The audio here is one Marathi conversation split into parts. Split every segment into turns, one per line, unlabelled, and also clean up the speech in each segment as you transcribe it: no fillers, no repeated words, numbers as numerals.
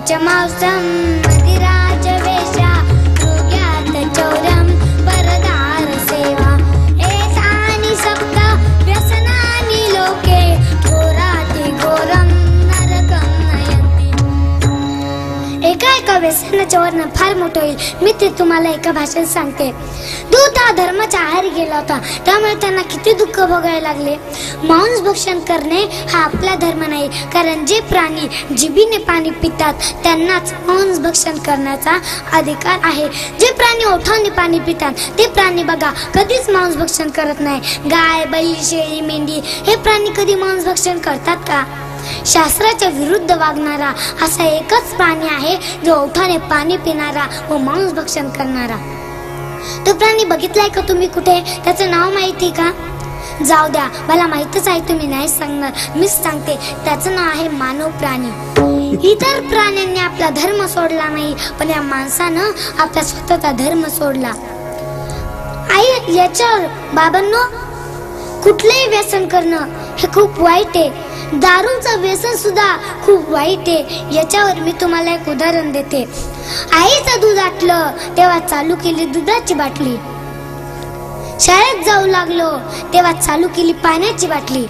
पंचमांसं मदिराजवेशा योग्यात चौर्यं परदार सेवा एतानि सप्त व्यसनानि लोके घोराति घोरं नरकं नयन्ति। एका व्यसनाचं वर्णन फार मोठं होईल। मी ते तुम्हाला एका भाषेत सांगते। दूत हा धर्माच्या आहारी गेला होता, त्यामुळे त्यांना किती दुःख भोगावे लागले। मांस भक्षण करणे हा आपला धर्म नाही, कारण जे प्राणी जिभेने पाणी पितात त्यांनाच मांस भक्षण करण्याचा अधिकार आहे। जे प्राणी ओठाने पाणी पितात ते प्राणी बघा कधीच मांस भक्षण करत नाही। गाय, बैल, शेळी, मेंढी हे प्राणी कधी मांस भक्षण करतात का? शास्त्राच्या विरुद्ध वागणारा असा एकच प्राणी आहे जो ओठाने पाणी पिणारा व मांस भक्षण करणारा। तो प्राणी बघितलाय का तुम्ही कुठे? त्याचं नाव माहिती का? जाऊ द्या, मला माहितच आहे, तुम्ही नाही सांगणार, मीच सांगते। त्याचं नाव आहे मानव प्राणी। इतर प्राण्यांनी आपला धर्म सोडला नाही, पण या माणसानं आपला स्वतःचा धर्म सोडला। आई, याच्यावर बाबांनो, कुठलेही व्यसन करणं हे खूप वाईट आहे। दारूचं व्यसन सुद्धा खूप वाईट आहे। याच्यावर मी तुम्हाला एक उदाहरण देते। आईचं दूध आटलं तेव्हा चालू केली दुधाची बाटली। शाळेत जाऊ लागलो तेव्हा चालू केली पाण्याची बाटली।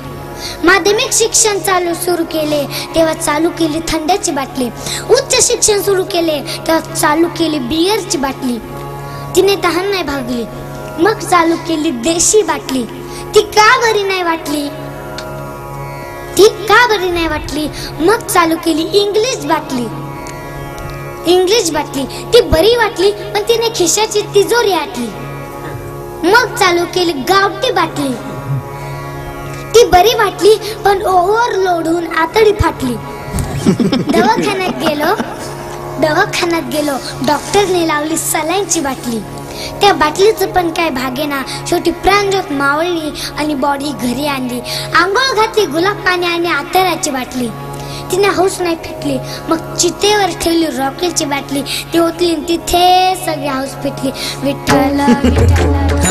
माध्यमिक शिक्षण सुरू केले तेव्हा चालू केली थंड्याची बाटली। उच्च शिक्षण सुरू केले तेव्हा चालू केली बियरची बाटली। तिने तहान नाही भागली, मग चालू केली देशी बाटली। ती का बरी नाही वाटली? मग चालू केली इंग्लिश बाटली। ती बरी वाटली, पण तिने खिशाची तिजोरी आटली। मग चालू केली गावठी बाटली। ती बरी वाटली, पण ओव्हरलोड होऊन आतडी फाटली। दवाखान्यात गेलो, डॉक्टरने लावली सलाईनची बाटली। त्या बाटलीचं पण काय भागेना, शेवटी प्राणज्योत मावळली आणि बॉडी घरी आणली। आंघोळ घातली गुलाब पाणी आणि आतराची बाटली। तिने हौस नाही फिटली, मग चितेवर ठेवली रॉकेलची बाटली। ती ओतली तिथे सगळी हौस फिटली। विठ्ठल विठ्ठल